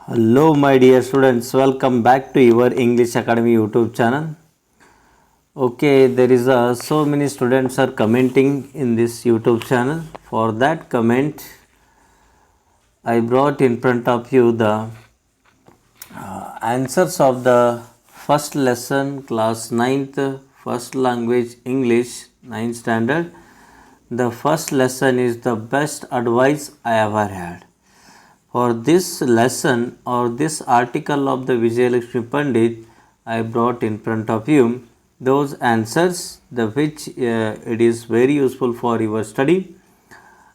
Hello, my dear students. Welcome back to your English Academy YouTube channel. Okay, there is so many students are commenting in this YouTube channel. For that comment, I brought in front of you the answers of the first lesson, class 9th, first language English, 9th standard. The first lesson is the best advice I ever had. For this lesson or this article of the Vijayalakshmi Pandit, I brought in front of you those answers which it is very useful for your study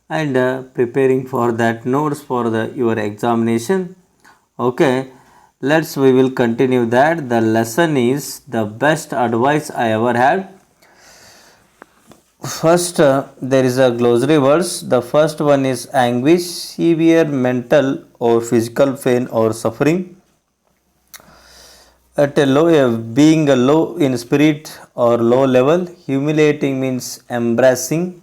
and preparing for that notes for your examination. Okay, we will continue that. The lesson is the best advice I ever had. First, there is a glossary words. The first one is anguish, severe mental or physical pain or suffering. At a low, being a low in spirit or low level. Humiliating means embarrassing.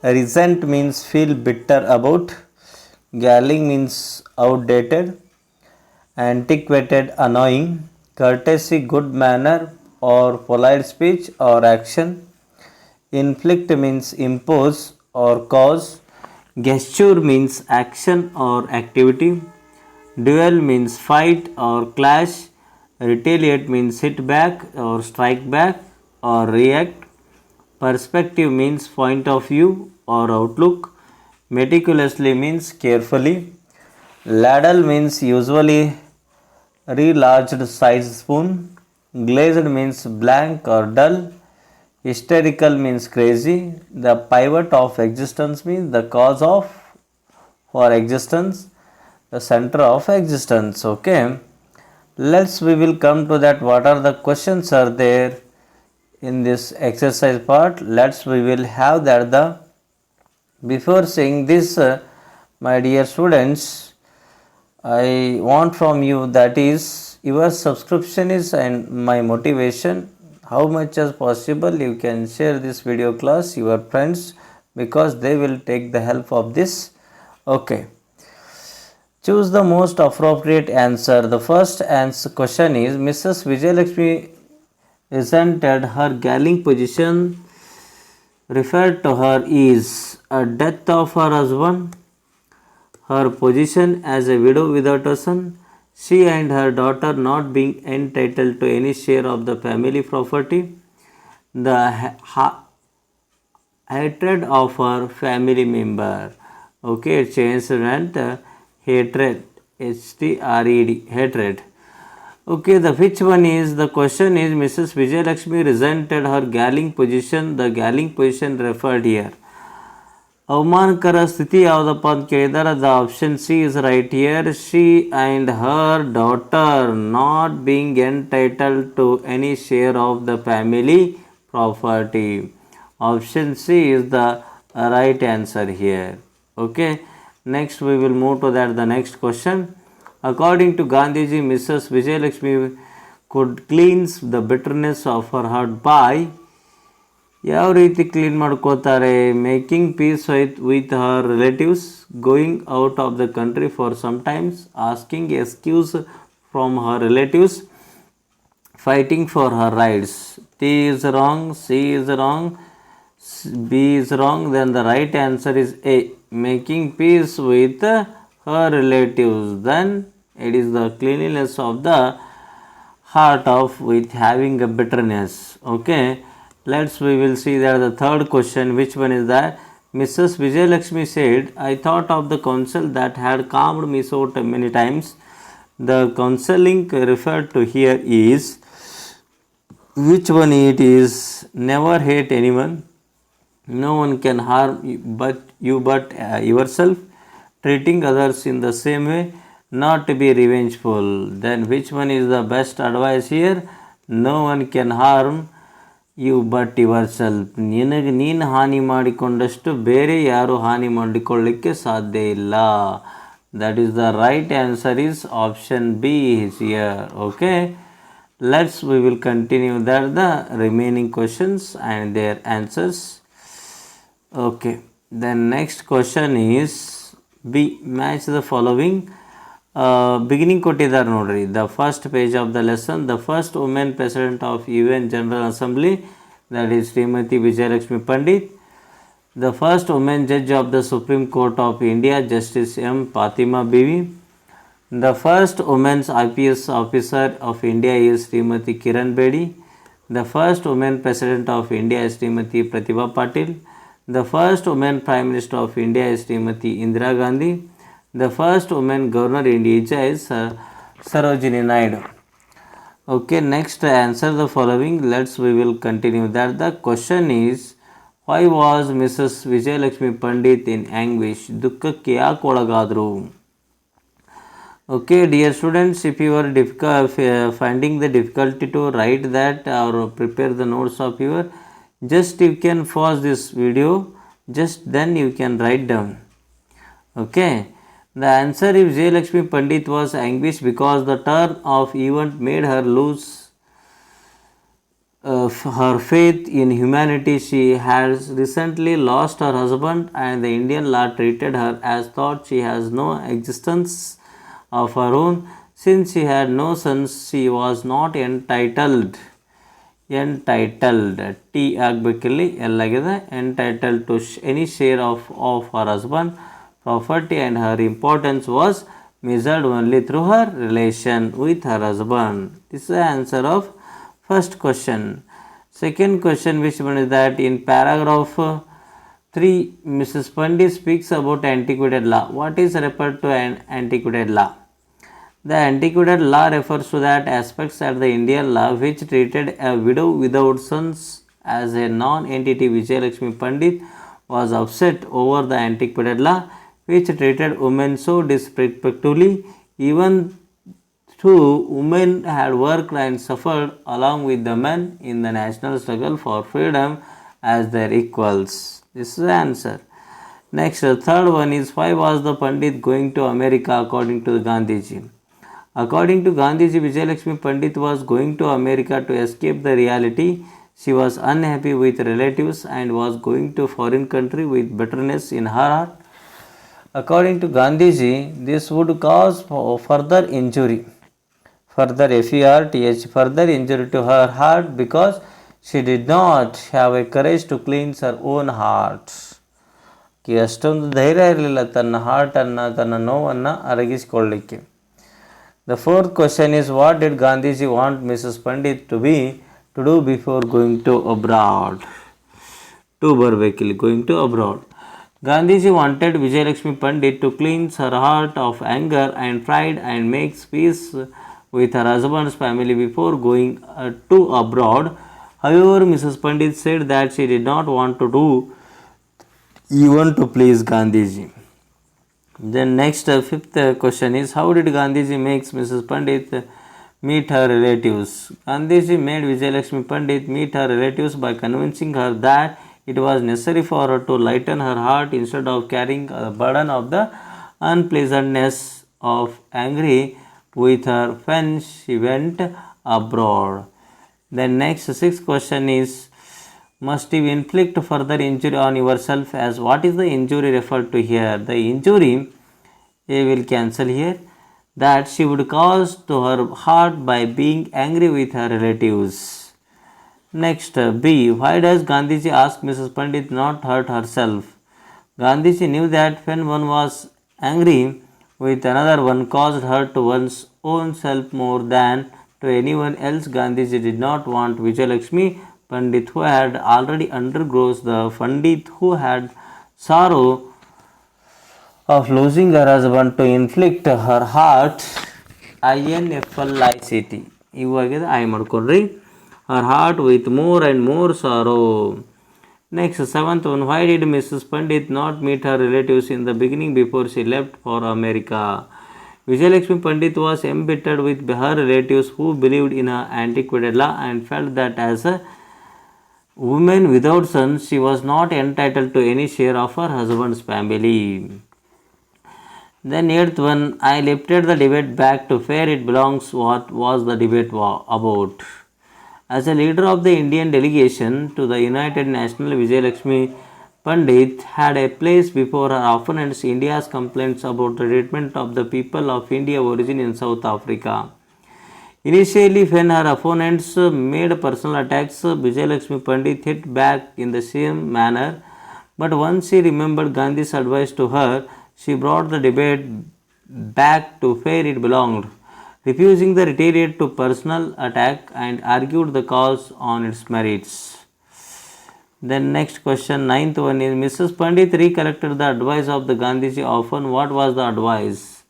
Resent means feel bitter about. Galling means outdated. Antiquated, annoying. Courtesy, good manner or polite speech or action. Inflict means impose or cause. Gesture means action or activity. Duel means fight or clash. Retaliate means hit back or strike back or react. Perspective means point of view or outlook. Meticulously means carefully. Ladle means usually re-larged size spoon. Glazed means blank or dull. Hysterical means crazy. The pivot of existence means the cause of for existence, the center of existence. Okay, we will come to that. What are the questions are there in this exercise part? We will have that. The before saying this, my dear students, I want from you that is your subscription is and my motivation. How much as possible you can share this video class your friends because they will take the help of this. Okay, choose the most appropriate answer. The first answer question is Mrs. Vijayalakshmi resented her galling position. Referred to her is a death of her husband, her position as a widow without a son, she and her daughter not being entitled to any share of the family property, the hatred of her family member. Okay, it changed and hatred, H-T-R-E-D, hatred. Okay, the which one is, the question is Mrs. Vijayalakshmi resented her galling position, the galling position referred here. ಅವಮಾನಕರ ಸ್ಥಿತಿ ಯಾವುದಪ್ಪ ಅಂತ ಕೇಳಿದರೆ the option C is right here. She and her daughter not being entitled to any share of the family property. Option C is the right answer here. Okay, next we will move to that. The next question, according to Gandhiji, Mrs. Vijayalakshmi could cleanse the bitterness of her heart by ಯಾವ ರೀತಿ clean ಮಾಡ್ಕೋತಾರೆ? Making peace with her relatives, going out of the country for some times, asking excuse from her relatives, fighting for her rights. T is wrong, C is wrong, B is wrong. Then the right answer is A, making peace with her relatives. Then it is the cleanliness of the heart of with having a bitterness. Okay, we will see that the third question. Which one is that? Mrs. Vijayalakshmi said, I thought of the counsel that had calmed me so many times. The counseling referred to here is, which one it is? Never hate anyone, no one can harm you but yourself, treating others in the same way, not to be revengeful. Then which one is the best advice here? No one can harm you but yourself. ನಿನಗೆ ನೀನು ಹಾನಿ ಮಾಡಿಕೊಂಡಷ್ಟು ಬೇರೆ ಯಾರು ಹಾನಿ ಮಾಡಿಕೊಳ್ಳಿಕ್ಕೆ ಸಾಧ್ಯ ಇಲ್ಲ. That is the right answer is option B is here. Okay, we will continue that the remaining questions and their answers. Okay, then next question is B, match the following. Beginning ಕೊಟ್ಟಿದ್ದಾರೆ ನೋಡ್ರಿ. The first page of the lesson. The first women president of UN general assembly, that is Shrimati Vijayalakshmi Pandit. The first women judge of the supreme court of India, justice M. Fathima Beevi. The first women's IPS officer of India is Srimati Kiran Bedi. The first woman president of India is Srimati Pratibha Patil. The first woman prime minister of India is Srimati Indira Gandhi. The first woman governor in India is Sarojini Naidu. Okay, next answer the following. We will continue that. The question is, why was Mrs. Vijayalakshmi Pandit in anguish? ದುಃಖಕ್ಕೆ ಯಾಕೆ ಒಳಗಾದರು? Okay, dear students, if you are finding the difficulty to write that or prepare the notes of your, just you can pause this video, just then you can write down. Okay, the answer is Vijayalakshmi Pandit was anguished because the turn of event made her lose her faith in humanity. She has recently lost her husband and the Indian law treated her as thought she has no existence of her own. Since she had no sons, she was not entitled T ಆಗಬೇಕಿಲ್ಲಿ ಎಲ್ಲಾಗಿದೆ, entitled to any share of her husband property, and her importance was measured only through her relation with her husband. This is the answer of first question. Second question, which one is that in paragraph 3, Mrs. Pandit speaks about antiquated law. What is referred to an antiquated law? The antiquated law refers to that aspects of the Indian law which treated a widow without sons as a non-entity. Vijayalakshmi Pandit was upset over the antiquated law which treated women so disrespectfully, even though women had worked and suffered along with the men in the national struggle for freedom as their equals. This is the answer. Next, the third one is, why was the Pandit going to America according to Gandhiji? According to Gandhiji, Vijayalakshmi Pandit was going to America to escape the reality. She was unhappy with relatives and was going to foreign country with bitterness in her heart. According to Gandhiji, this would cause further injury to her heart because she did not have a courage to cleanse her own heart. ಅಷ್ಟೊಂದು ಧೈರ್ಯ ಇರಲಿಲ್ಲ ತನ್ನ ಹಾರ್ಟನ್ನು, ತನ್ನ ನೋವನ್ನು ಅರಗಿಸಿಕೊಳ್ಳಲಿಕ್ಕೆ. The fourth question is, what did Gandhiji want Mrs. Pandit to do before going to abroad? Going to abroad. Gandhiji wanted Vijayalakshmi Pandit to cleanse her heart of anger and pride and make peace with her husband's family before going to abroad. However, Mrs. Pandit said that she did not want to do even to please Gandhiji. Then next, fifth question is, how did Gandhiji make Mrs. Pandit meet her relatives? Gandhiji made Vijayalakshmi Pandit meet her relatives by convincing her that it was necessary for her to lighten her heart instead of carrying the burden of the unpleasantness of angry with her when she went abroad. Then next, sixth question is, must you inflict further injury on yourself? As what is the injury referred to here? The injury, I will cancel here, that she would cause to her heart by being angry with her relatives. Next, B, why does Gandhiji ask Mrs. Pandit not hurt herself? Gandhiji knew that when one was angry with another, one caused hurt to one's own self more than to anyone else. Gandhiji did not want Vijayalakshmi Pandit, who had already undergone the Pandit who had sorrow of losing her husband, to inflict her heart inflict ಇವಾಗಿದೆ ಐ ಮಾಡ್ಕೊಳ್ರಿ, her heart with more and more sorrow. Next, seventh one, why did Mrs. Pandit not meet her relatives in the beginning before she left for America? Vijayalakshmi Pandit was embittered with her relatives who believed in her antiquated law and felt that as a woman without sons, she was not entitled to any share of her husband's family. Then eighth one, I lifted the debate back to where it belongs. What was the debate about? As a leader of the Indian delegation to the United Nations, Vijayalakshmi Pandit had a place before her opponents India's complaints about the treatment of the people of India origin in South Africa. Initially, when her opponents made personal attacks, Vijayalakshmi Pandit hit back in the same manner. But once she remembered Gandhi's advice to her, she brought the debate back to where it belonged, refusing the retaliate to personal attack and argued the cause on its merits. Then next question, ninth one is Mrs. Pandit recollected the advice of the Gandhiji often. What was the advice?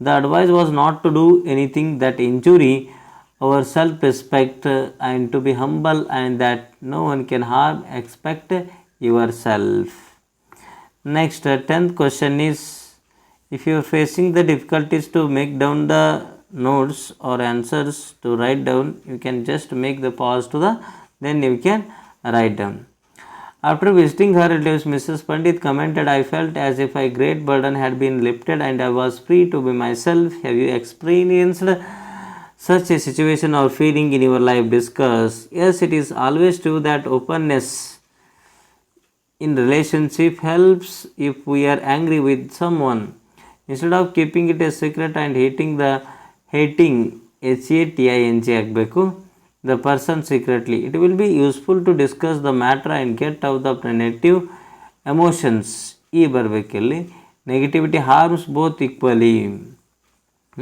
The advice was not to do anything that injury our self-respect and to be humble and that no one can harm except yourself. Next, 10th question is if you are facing the difficulties to make down the notes or answers to write down, you can just make the pause to the then you can write down. After visiting her relatives, Mrs. Pandit commented, I felt as if a great burden had been lifted and I was free to be myself. Have you experienced such a situation or feeling in your life? Discuss. Yes, it is always true that openness in relationship helps if we are angry with someone. Instead of keeping it a secret and hating HATING ಆಗಬೇಕು the person secretly. It will be useful to discuss the matter and get out the negative emotions. ಈ ಬರಬೇಕಿಲ್ಲಿ negativity harms both equally.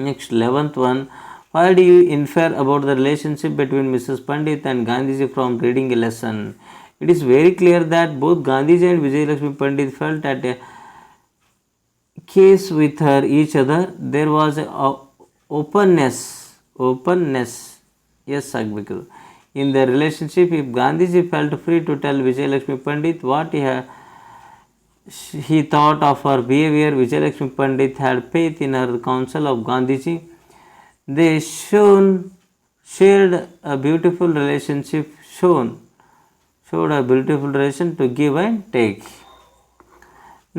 Next 11th one, why do you infer about the relationship between Mrs. Pandit and Gandhiji from reading a lesson? It is very clear that both Gandhiji and Vijayalakshmi Pandit felt at a case with her each other. There was a openness yes ಆಗಬೇಕು in their relationship. If Gandhiji felt free to tell Vijayalakshmi Pandit what he thought of her behavior, Vijayalakshmi Pandit had faith in her counsel of Gandhiji. They shared a beautiful relationship, showed a beautiful relation to give and take.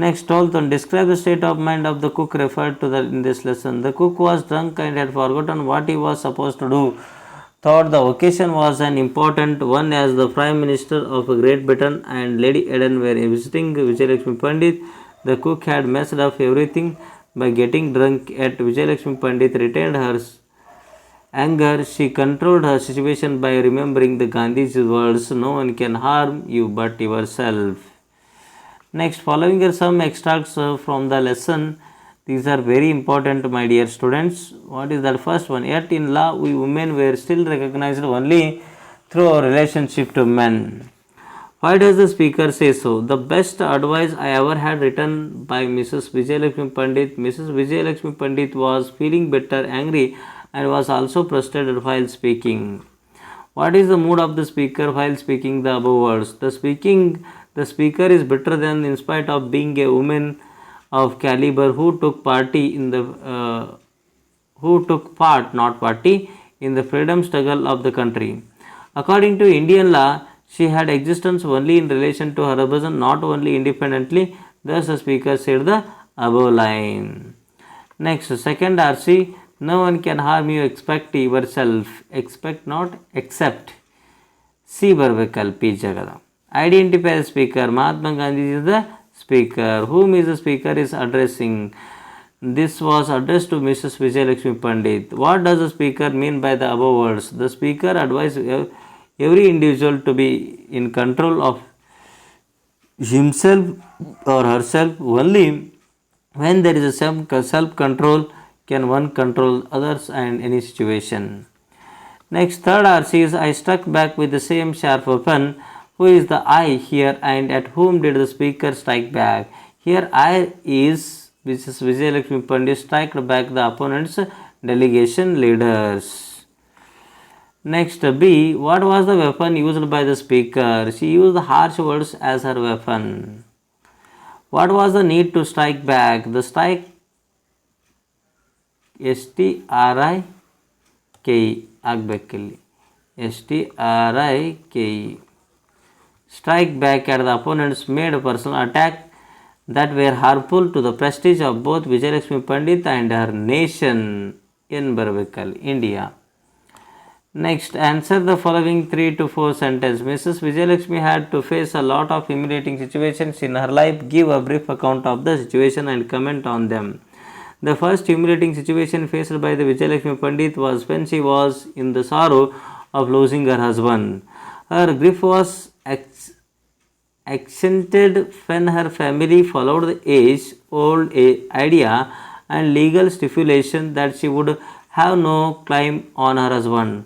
Next, 12th one, describe the state of mind of the cook referred to in this lesson. The cook was drunk and had forgotten what he was supposed to do. Thought the occasion was an important one as the Prime Minister of Great Britain and Lady Eden were visiting Vijayalakshmi Pandit. The cook had messed up everything by getting drunk, yet Vijayalakshmi Pandit retained her anger. She controlled her situation by remembering the Gandhi's words, no one can harm you but yourself. Next, following are some extracts from the lesson. These are very important, my dear students. What is that first one? Yet in law, we women were still recognized only through our relationship to men. Why does the speaker say so? The best advice I ever had written by Mrs. Vijayalakshmi Pandit. Mrs. Vijayalakshmi Pandit was feeling bitter, angry and was also frustrated while speaking. What is the mood of the speaker while speaking the above words? The speaker is bitter than in spite of being a woman of caliber who took part in the freedom struggle of the country. According to Indian law, she had existence only in relation to her husband, not only independently. Thus the speaker said the above line. Next, second RC, no one can harm you except yourself. Expect not accept. C ಬರಬೇಕಲ್ಲಿ P ಜಾಗದ. Identify the speaker. Mahatma Gandhi is the speaker. Whom is the speaker is addressing? This was addressed to Mrs. Vijayalakshmi Pandit. What does the speaker mean by the above words? The speaker advised every individual to be in control of himself or herself. Only when there is a self-control can one control others and any situation. Next, third RC is I struck back with the same sharp weapon. Who is the I here and at whom did the speaker strike back? Here I is Mrs. Vijayalakshmi Pandit struck back the opponent's delegation leaders. Next B, what was the weapon used by the speaker? She used harsh words as her weapon. What was the need to strike back? The strike STRIKE ಆಗಬೇಕಿಲ್ಲಿ STRIKE. Strike back at the opponents made a personal attack that were harmful to the prestige of both Vijayalakshmi Pandit and her nation in ಬರಬೇಕಲ್ಲಿ India. Next, answer the following 3 to 4 sentences. Mrs. Vijayalakshmi had to face a lot of humiliating situations in her life. Give a brief account of the situation and comment on them. The first humiliating situation faced by the Vijayalakshmi Pandit was when she was in the sorrow of losing her husband. Her grief was accented when her family followed the age-old idea and legal stipulation that she would have no claim on her husband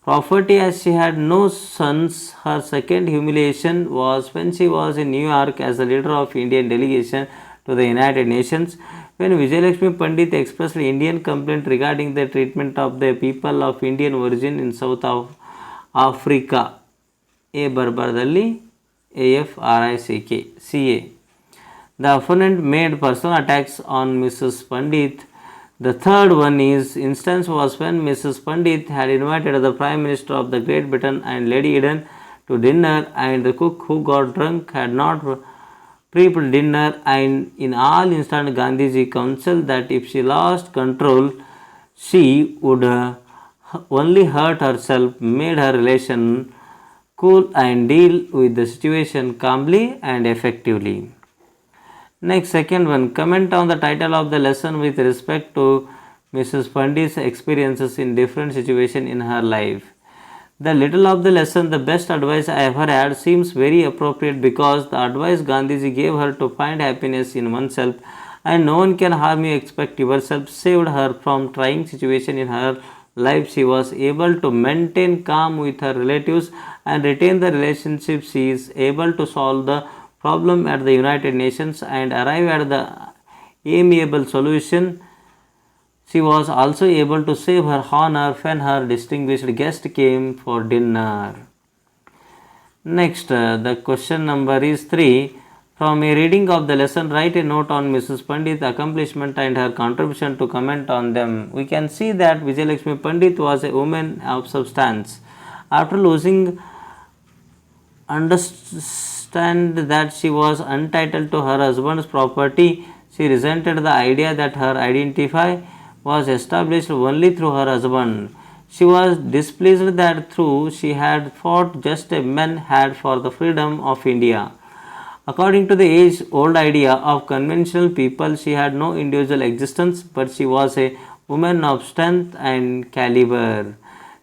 property as she had no sons. Her second humiliation was when she was in New York as the leader of Indian delegation to the United Nations. When Vijayalakshmi Pandit expressed Indian complaint regarding the treatment of the people of Indian origin in South Africa, A ಬರ್ಬಾರ್ದಲ್ಲಿ AFRICA. The opponent made personal attacks on Mrs. Pandit. The third one is instance was when Mrs. Pandit had invited the Prime Minister of the Great Britain and Lady Eden to dinner, and the cook who got drunk had not prepared dinner, and in all instance Gandhiji counseled that if she lost control she would only hurt herself, made her relation cool and deal with the situation calmly and effectively. Next, second one, comment on the title of the lesson with respect to Mrs. Pandit's experiences in different situations in her life. The title of the lesson, the best advice I ever had, seems very appropriate because the advice Gandhiji gave her to find happiness in oneself and no one can harm you except yourself saved her from trying situation in her life. She was able to maintain calm with her relatives and retain the relationship. She is able to solve the problem at the United Nations and arrive at the amiable solution. She was also able to save her honor when her distinguished guest came for dinner. Next, the question number is 3. From a reading of the lesson, write a note on Mrs. Pandit's accomplishment and her contribution to comment on them. We can see that Vijayalakshmi Pandit was a woman of substance. After losing understand that she was entitled to her husband's property, she resented the idea that her identity was established only through her husband. She was displeased that through she had fought just as men had for the freedom of India. According to the age-old idea of conventional people, she had no individual existence, but she was a woman of strength and caliber.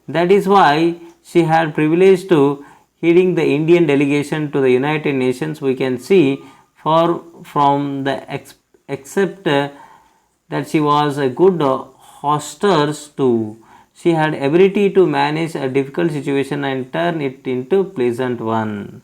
That is why she had privilege to heading the Indian delegation to the United Nations. We can see from the except that she was a good hostess too. She had ability to manage a difficult situation and turn it into pleasant one.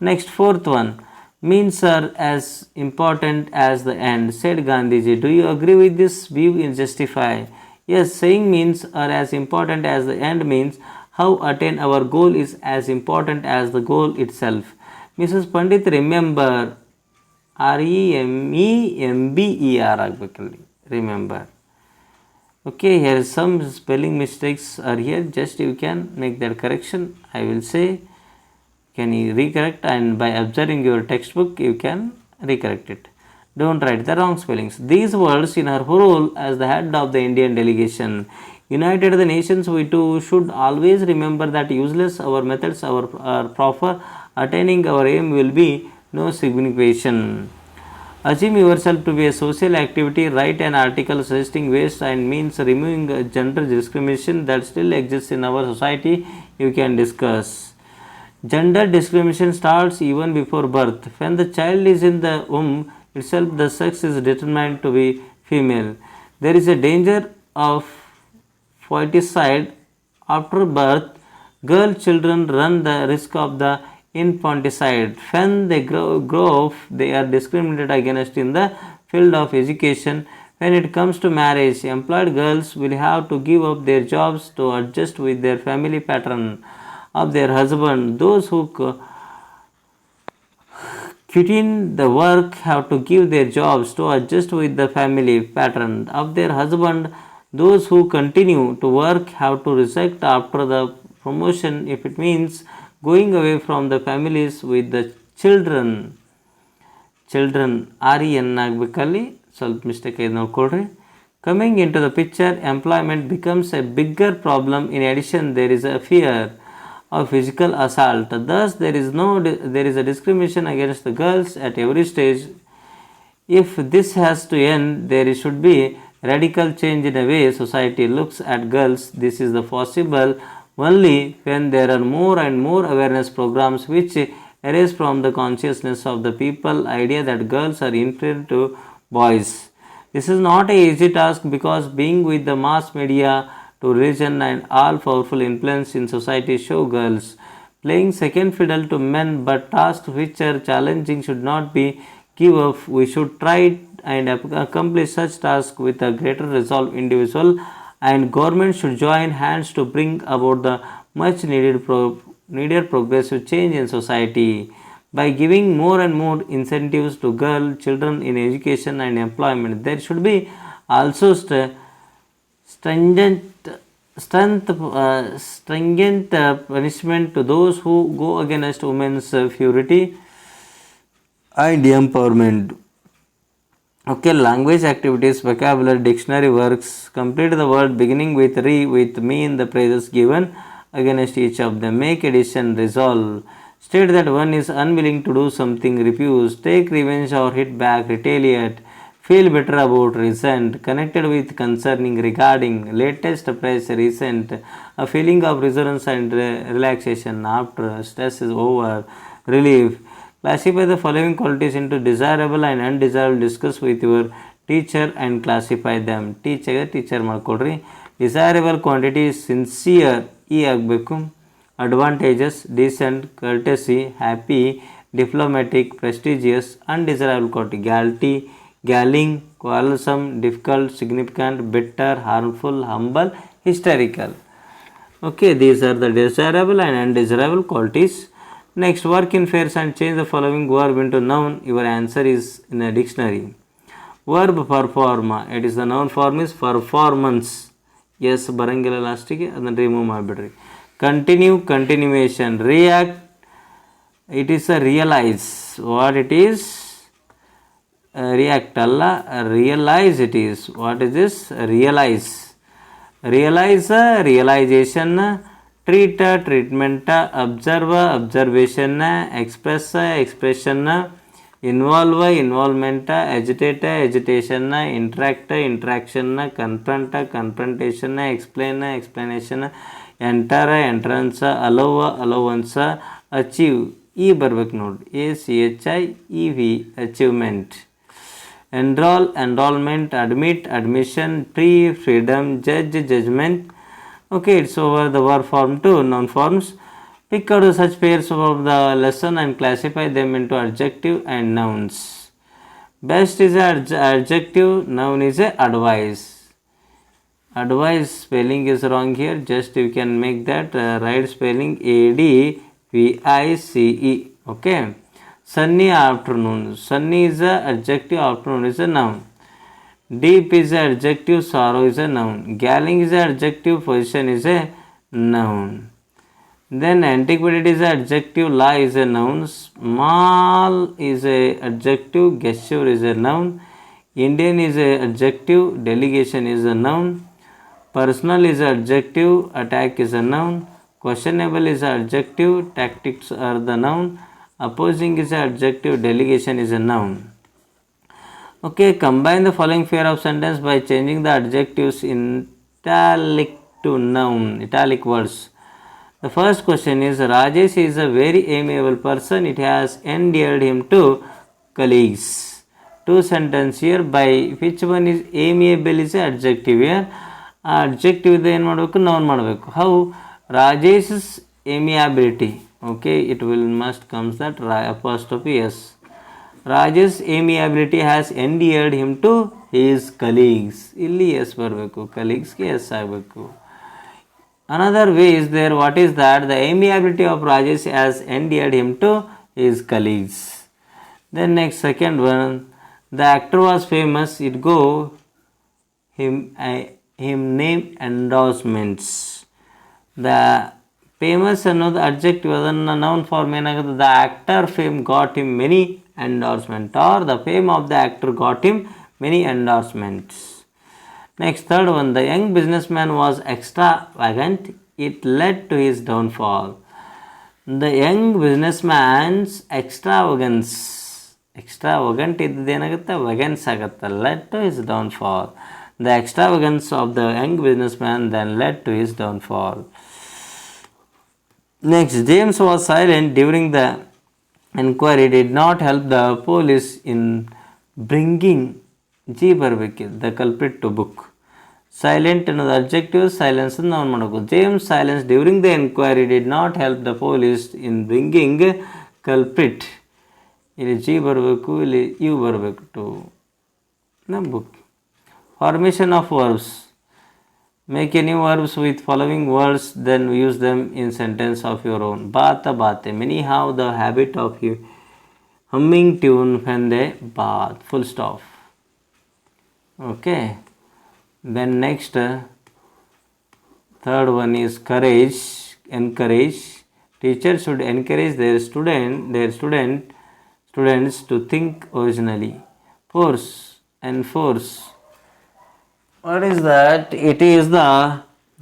Next, fourth one, means are as important as the end, said Gandhiji. Do you agree with this view in Justify? Yes, saying means are as important as the end means how attain our goal is as important as the goal itself. Mrs. Pandit, remember, REMEMBER ಆಗಬೇಕಲ್ಲಿ remember. Okay, here some spelling mistakes are here, just you can make that correction. I will say, can you recorrect, and by observing your textbook you can recorrect it. Don't write the wrong spellings. These words in her role as the head of the Indian delegation. United the Nations, we too should always remember that useless our methods are proper, attaining our aim will be no signification. Assume yourself to be a social activity, write an article suggesting ways and means removing gender discrimination that still exists in our society, you can discuss. Gender discrimination starts even before birth. When the child is in the womb itself, the sex is determined to be female. There is a danger of foeticide after birth. Girl children run the risk of the infanticide. When they grow up, they are discriminated against in the field of education. When it comes to marriage, employed girls will have to give up their jobs to adjust with their family pattern of their husband. Those who quit in the work have to give their jobs to adjust with the family pattern of their husband. Those who continue to work have to resign after the promotion if it means going away from the families with the children. REN ಆಗಬೇಕಲ್ಲಿ ಸ್ವಲ್ಪ mistake ಆಗಿದೆ ನೋಡ್ಕೊಳ್ರಿ. Coming into the picture, employment becomes a bigger problem. In addition, there is a fear of physical assault. Thus, there is a discrimination against the girls at every stage. If this has to end, there should be radical change in the way society looks at girls. This is the possible only when there are more and more awareness programs which erase from the consciousness of the people idea that girls are inferior to boys. This is not an easy task because being with the mass media to religion and all powerful influence in society show girls playing second fiddle to men, but tasks which are challenging should not be give up. We should try and accomplish such tasks with a greater resolve. Individual and government should join hands to bring about the much needed progressive change in society. By giving more and more incentives to girl children in education and employment, there should be also stringent punishment to those who go against women's purity and empowerment. Okay, language activities, vocabulary, dictionary works. Complete the word beginning with re with me in the phrases given against each of them. Make addition, resolve. State that one is unwilling to do something, refuse, take revenge or hit back, retaliate, feel better about, resent, connected with, concerning, regarding, latest, press, recent, a feeling of resonance and relaxation after stress is over, relief. Classify the following qualities into desirable and undesirable. Discuss with your teacher and classify them. Teacher ಮಾಡ್ಕೊಡ್ರಿ. Desirable quantity sincere ಈ ಆಗಬೇಕು. Advantages decent, courtesy, happy, diplomatic, prestigious. Undesirable quality galty, galling, quarrelsome, difficult, significant, bitter, harmful, humble, hysterical. Okay, these are the desirable and undesirable qualities. Next, work in pairs and change the following verb into noun. Your answer is in a dictionary. Verb perform. It is the noun form is performance. Yes, ಬರಂಗಿಲ್ಲ ಲಾಸ್ಟಿಗೆ ಅದನ್ನು remove ಮಾಡಿಬಿಡ್ರಿ. Continue, continuation. React. It is a realize. What it is? React ಅಲ್ಲ, realize it is. What is this? Realize. Realize, realization. Treat, treatment. Observe, observation. Express, expression. Involve, involvement. Agitate, agitation. Interact, interaction. Confront, confrontation. Explain, explanation. Enter, entrance. Allow, allowance. Achieve. E ಬರ್ಬೇಕು ನೋಡಿ, ACHIEV, achievement. Enroll, enrollment. Admit, admission. Free, freedom. Judge, judgment. Okay, it's over the verb form to noun forms. Pick out such pairs of the lesson and classify them into adjective and nouns. Best is adjective, noun is a advice. Advice spelling is wrong here, just you can make that right spelling ADVICE. Okay, sunny afternoon. Sunny is a adjective, afternoon is a noun. Deep is an adjective, sorrow is a noun. Galling is an adjective, position is a noun. Then antiquated is an adjective, lie is a noun. Small is a adjective, gesture is a noun. Indian is a adjective, delegation is a noun. Personal is an adjective, attack is a noun. Questionable is an adjective, tactics are the noun. Opposing is an adjective, delegation is a noun. Okay, combine the following pair of sentence by changing the adjectives in italic to noun, italic words. The first question is, Rajesh is a very amiable person. It has endeared him to colleagues. Two sentences here. By which one is amiable is an adjective here. Adjective is ಏನು ಮಾಡಬೇಕು, noun ಮಾಡಬೇಕು. How? Rajesh's amiability. Okay, it will must comes that apostrophe s. Rajesh amiability has endeared him to his colleagues. ಇಲ್ಲಿ S ಬರಬೇಕು, colleaguesಗೆ S ಆಗಬೇಕು. Another way is there. What is that? The amiability of Rajesh has endeared him to his colleagues. Then next, second one, the actor was famous. It go him name endorsements. The famous ಅನ್ನೋದು adjective, ಅದನ್ನು noun form ಏನಾಗುತ್ತೆ, the actor fame got him many endorsement, or the fame of the actor got him many endorsements. Next, third one, the young businessman was extravagant. It led to his downfall. The young businessman's extravagant ಇದ್ದೇನಾಗುತ್ತೆ ವಗೆನ್ಸ್ ಆಗುತ್ತೆ led to his downfall. The extravagance of the young businessman then led to his downfall. Next, James was silent during the inquiry, did not help the police in bringing the culprit to book. Silent ಅನ್ನೋದು adjective, silence ನಾವು ಮಾಡಬೇಕು. James silence during the inquiry did not help the police in bringing culprit. ಇಲ್ಲಿ G ಬರಬೇಕು, ಇಲ್ಲಿ U ಬರಬೇಕು to book. Formation of verbs. Make any verbs with following words, then use them in sentence of your own. Bata bate. Many have the habit of humming tune when they bath. Full stop. Okay. Then next, third one is courage. Encourage. Teachers should encourage their students to think originally. Force. Enforce. What is that? It is the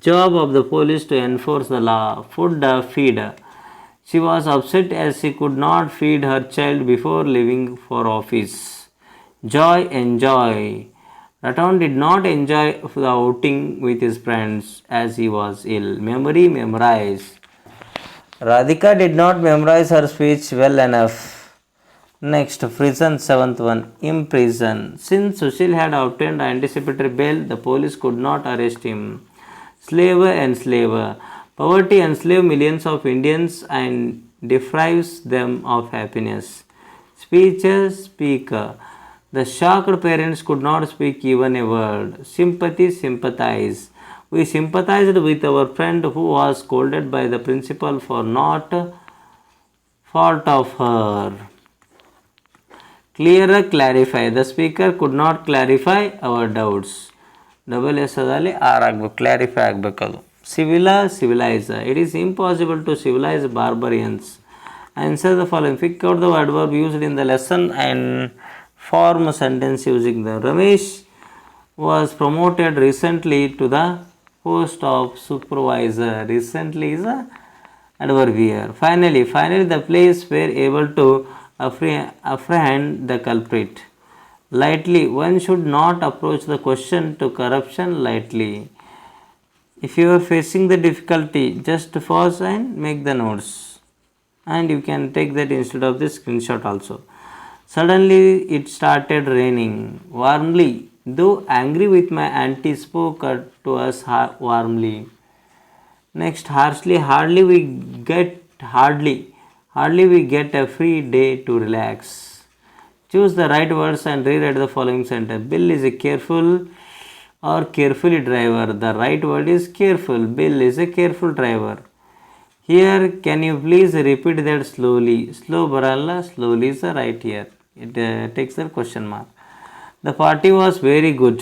job of the police to enforce the law. Food, feed. She was upset as she could not feed her child before leaving for office. Joy, enjoy. Ratan did not enjoy the outing with his friends as he was ill. Memory, memorize. Radhika did not memorize her speech well enough. Next, prison, seventh one, imprison. Since Sushil had obtained anticipatory bail, the police could not arrest him. Slave, enslaver. Poverty enslaves millions of Indians and deprives them of happiness. Speeches, speaker. The shocked parents could not speak even a word. Sympathy, sympathize. We sympathized with our friend who was scolded by the principal for not fault of her. Clear, clarify. The speaker could not clarify our doubts. Double S adali R agಬೇಕು, clarify ಆಗಬೇಕು ಅದು. Civilize. It is impossible to civilize barbarians. Answer the following. Pick out the adverb used in the lesson and form a sentence using them. Ramesh was promoted recently to the post of supervisor. Recently is a adverb here. Finally, the police were able to apprehend the culprit. Lightly, one should not approach the question to corruption lightly. If you are facing the difficulty, just pause and make the notes. And you can take that instead of this screenshot also. Suddenly, it started raining. Warmly, though angry with my auntie, spoke to us warmly. Next, harshly, hardly we get a free day to relax. Choose the right words and rewrite the following sentence. Bill is a careful or carefully driver. The right word is careful. Bill is a careful driver. Here, can you please repeat that slowly? Slow baralla, slowly is the right here. It takes the question mark. The party was very good.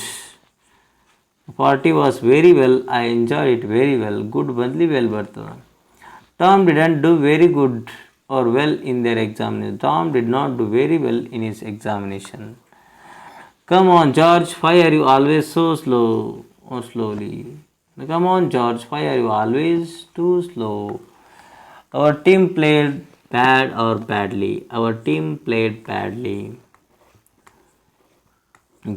The party was very well. I enjoyed it very well. Good badly well bartada. Tom didn't do very good or well in their examination. Tom did not do very well in his examination. Come on, George, why are you always so slow or slowly? Come on, George, why are you always too slow? Our team played bad or badly. Our team played badly.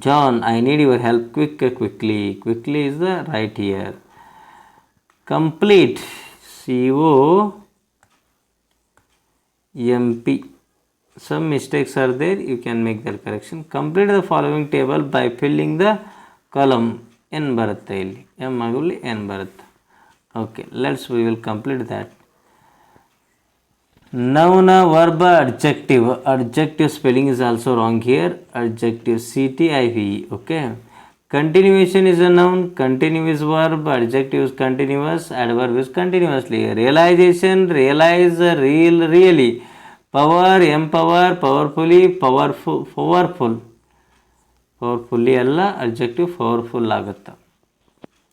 John, I need your help quickly. Quickly is the right here. Complete. COMP. Some mistakes are there. You can make that correction. Complete the following table by filling the column. N ಬರುತ್ತೆ ಇಲ್ಲಿ M ಆಗಲಿ N ಬರುತ್ತೆ. Okay, we will complete that. Noun, verb, adjective. Adjective spelling is also wrong here. Adjective CTIV. Okay. Continuation is a noun. Continuous verb. Adjective is continuous. Adverb is continuously. Realization. Realize. Real. Really. Power. Empower. Powerfully. Powerful. Powerfully alla. Adjective powerful ಆಗುತ್ತೆ.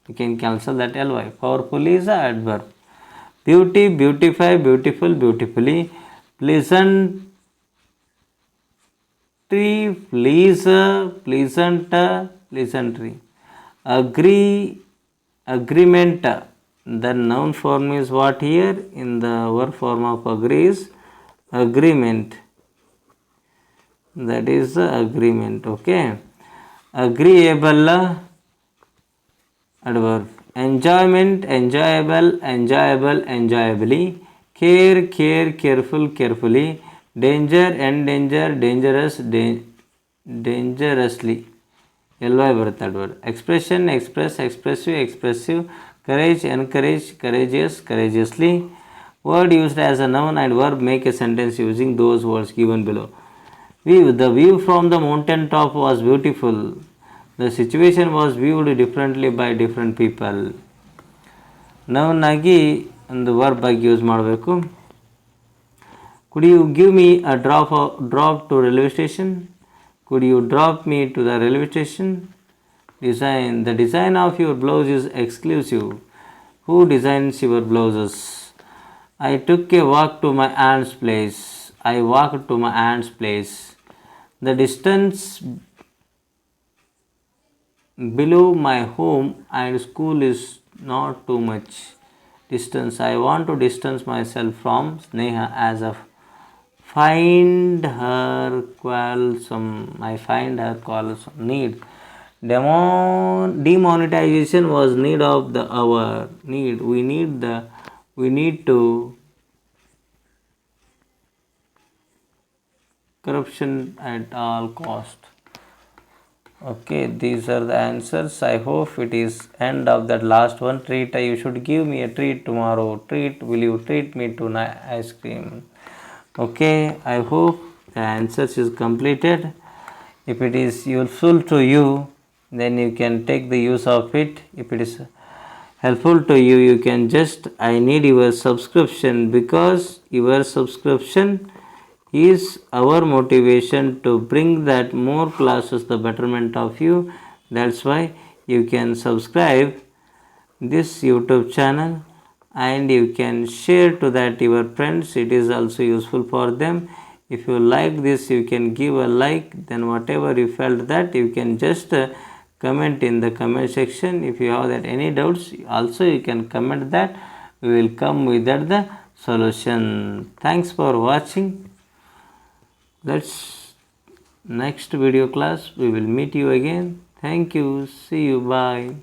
You can cancel that ly. Powerfully is a adverb. Beauty, beautify, beautiful, beautifully. Pleasant, pleaser, pleasant, pleasantry. Agree, agreement. The noun form is what here? In the verb form of agree is agreement. That is the agreement. Okay. Agreeable, adverb. Enjoyment, enjoyable, enjoyable, enjoyably. Care, care, careful, carefully. Danger, endanger, dangerous, dangerously. ly ಬರುತ್ತೆ adverb. Expression, express, expressive, expressive. Courage, encourage, courageous, courageously. Word used as a noun and verb make a sentence using those words given below. View. The view from the mountain top was beautiful. The situation was viewed differently by different people. Noun ಆಗಿ ಒಂದು verb ಆಗಿ use ಮಾಡಬೇಕು. Could you give me a drop to railway station? Could you drop me to the railway station? Design. The design of your blouse is exclusive. Who designs your blouses? I took a walk to my aunt's place. I walked to my aunt's place. The distance below my home and school is not too much distance. I want to distance myself from Sneha as a find her quarrelsome. I find her quarrelsome. Need. Demonetization was need of the hour. Need. We need to corruption at all cost. Okay, these are the answers. I hope it is end of that last one. Treat. You should give me a treat tomorrow. Treat. Will you treat me to ice cream? Okay, I hope the answers is completed. If it is useful to you, then you can take the use of it. If it is helpful to you, you can just, I need your subscription, because your subscription is our motivation to bring that more classes the betterment of you. That's why you can subscribe this YouTube channel and you can share to that your friends. It is also useful for them. If you like this, you can give a like. Then whatever you felt, that you can just comment in the comment section. If you have that any doubts, also you can comment that. We will come with that the solution. Thanks for watching. Let's next video class we will meet you again. Thank you. See you. Bye.